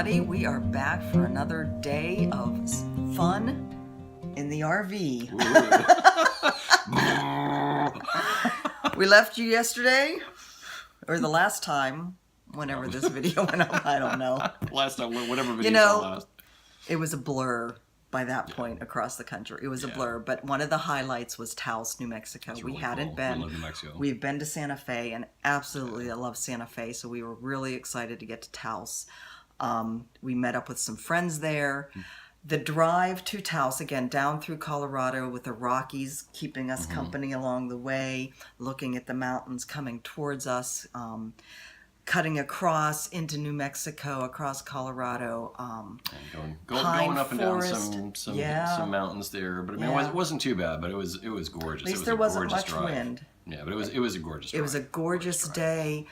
everybody. We are back for another day of fun in the RV. We left you yesterday, or the last time, whenever this video went up, I don't know. Last time, whatever video you saw last. It was a blur by that point across the country. It was a blur, but one of the highlights was Taos, New Mexico. Really we hadn't cool. been. We love New Mexico. We've been to Santa Fe, and absolutely I love Santa Fe, so we were really excited to get to Taos. We met up with some friends there. The drive to Taos, again, down through Colorado with the Rockies keeping us company along the way, looking at the mountains coming towards us, cutting across into New Mexico, across Colorado. Going up and down some mountains there, but I mean it wasn't too bad. But it was gorgeous. At least there wasn't much wind. Yeah, but it was a gorgeous drive. It was a gorgeous day.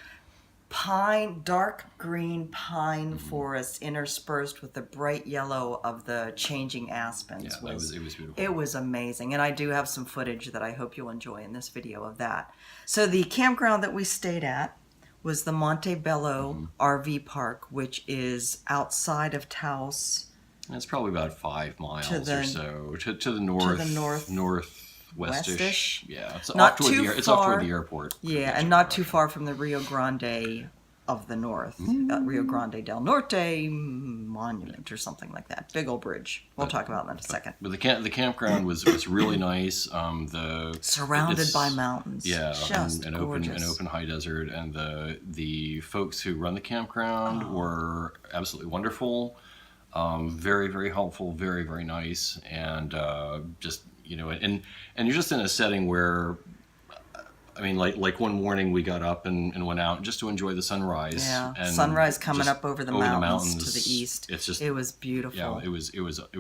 Dark green pine forest interspersed with the bright yellow of the changing aspens. Yeah, it was beautiful. It was amazing, and I do have some footage that I hope you'll enjoy in this video of that. So the campground that we stayed at was the Monte Bello RV Park, which is outside of Taos. It's probably about 5 miles or so to the northwestish. Yeah, it's off toward the airport. Yeah, and not too far from the Rio Grande of the North, Rio Grande del Norte Monument or something like that. Big old bridge. We'll talk about that in a second. But the campground was really nice. Surrounded by mountains. Yeah, just an gorgeous. open high desert, and the folks who run the campground were absolutely wonderful. Very, very helpful. Very, very nice, and just. And you're just in a setting where, I mean, like one morning we got up and went out just to enjoy the sunrise. Yeah, and sunrise coming up over the mountains to the east. It was beautiful. Yeah, it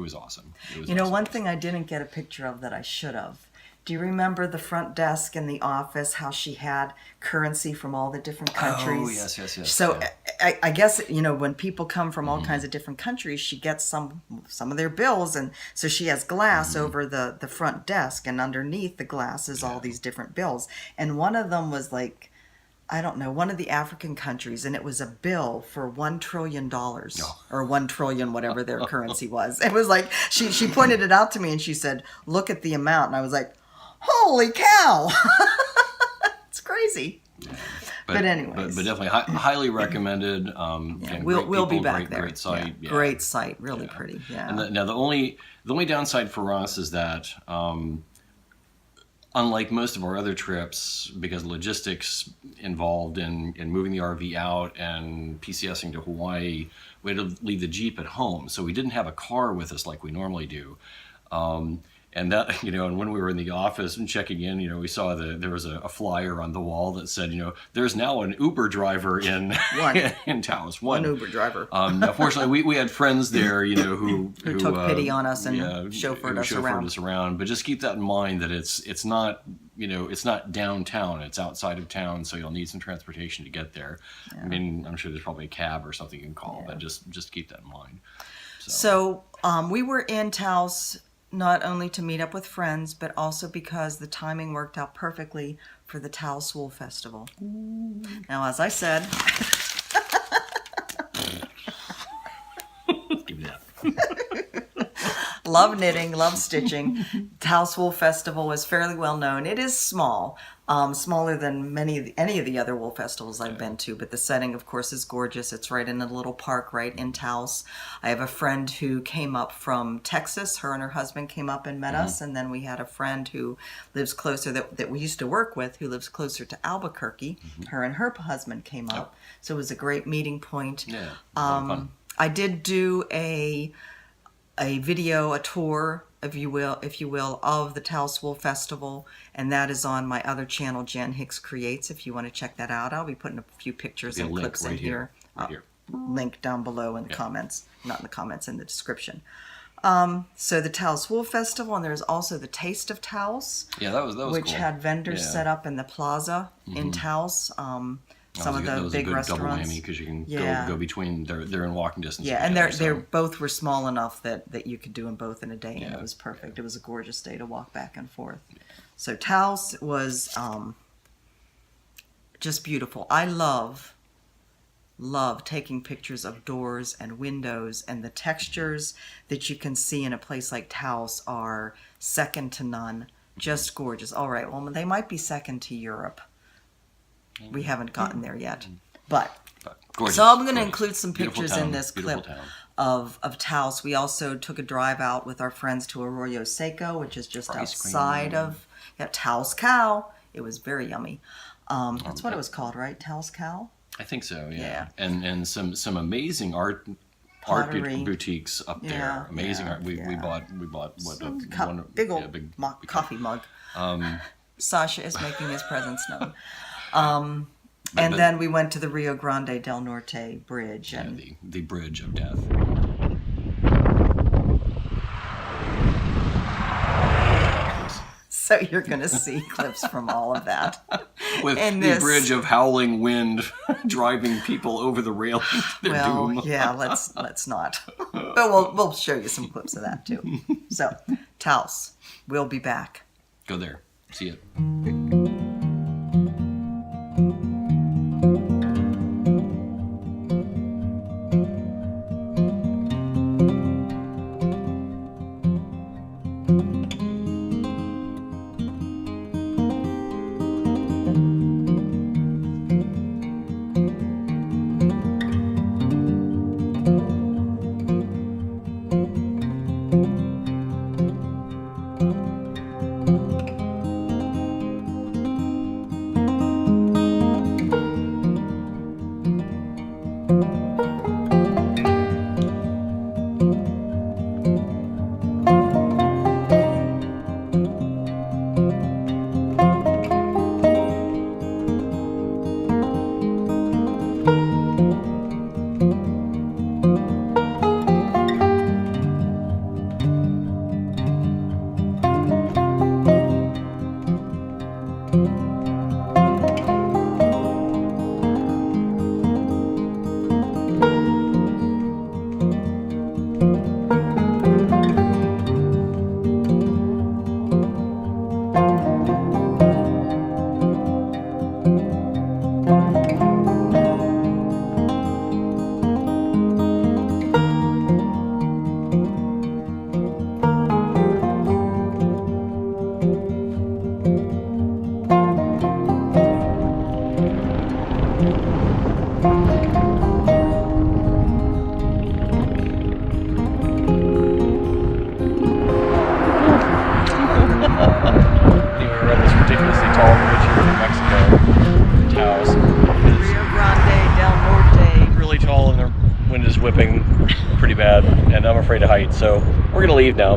was awesome. One thing I didn't get a picture of that I should have. Do you remember the front desk in the office, how she had currency from all the different countries? Oh, yes. So I guess, when people come from all kinds of different countries, she gets some of their bills. And so she has glass over the front desk, and underneath the glass is all these different bills. And one of them was like, I don't know, one of the African countries, and it was a bill for $1 trillion or 1 trillion, whatever their currency was. It was like, she pointed it out to me and she said, look at the amount. And I was like, holy cow! It's crazy. Yeah. But anyways. But definitely highly recommended. We'll be back there. Great site. Yeah. Great site. Really pretty. Yeah. And now the only downside for us is that, unlike most of our other trips, because logistics involved in moving the RV out and PCSing to Hawaii, we had to leave the Jeep at home. So we didn't have a car with us like we normally do. And that, and when we were in the office and checking in, we saw there was a flyer on the wall that said, there's now an Uber driver in Taos. One Uber driver. Now, fortunately, we had friends there, who took pity on us and chauffeured us around. But just keep that in mind that it's not, it's not downtown. It's outside of town, so you'll need some transportation to get there. Yeah. I mean, I'm sure there's probably a cab or something you can call, but just keep that in mind. So we were in Taos not only to meet up with friends, but also because the timing worked out perfectly for the Taos Wool Festival. Ooh. Now, as I said... Love knitting, love stitching. Taos Wool Festival is fairly well known. It is small, smaller than any of the other wool festivals I've been to, but the setting, of course, is gorgeous. It's right in a little park right in Taos. I have a friend who came up from Texas. Her and her husband came up and met us, and then we had a friend who lives closer that we used to work with, who lives closer to Albuquerque. Her and her husband came up, so it was a great meeting point. Yeah, fun. I did do a video, a tour, if you will, of the Taos Wool Festival, and that is on my other channel, Jan Hicks Creates. If you want to check that out, I'll be putting a few pictures and clips in here. Link down below in the comments, not in the comments, in the description. So the Taos Wool Festival, and there's also the Taste of Taos. Yeah, that was which cool. Had vendors set up in the plaza in Taos. Some of the big restaurants. Double whammy because you can go between. They're in walking distance. Yeah, and they're both were small enough that you could do them both in a day, and it was perfect. It was a gorgeous day to walk back and forth. Yeah. So Taos was just beautiful. I love love taking pictures of doors and windows, and the textures that you can see in a place like Taos are second to none. Just gorgeous. All right, well, they might be second to Europe. We haven't gotten there yet. But gorgeous, so I'm going to gorgeous. include some Beautiful pictures town, in this beautiful clip town. of Taos. We also took a drive out with our friends to Arroyo Seco, which is just For ice cream. outside of Taos Cow. It was very yummy. That's what it was called, right? Taos Cow? I think so, Yeah. And some amazing art Pottery. boutiques up there. Yeah, Amazing yeah, art. We yeah. bought what Some one big old yeah, big coffee mug. Sasha is making his presence known. But- Then we went to the Rio Grande del Norte bridge, yeah, and the bridge of death. so you're going to see clips from all of that. With And the this- bridge of howling wind driving people over the railing to their Well, doom. yeah, let's not. But we'll show you some clips of that too. So, Taos, we'll be back. Go there. See it. Anyway, we're on this ridiculously tall bridge here in Mexico, Taos. Rio Grande del Norte. Really tall and the wind is whipping pretty bad, and I'm afraid of heights, so we're gonna leave now.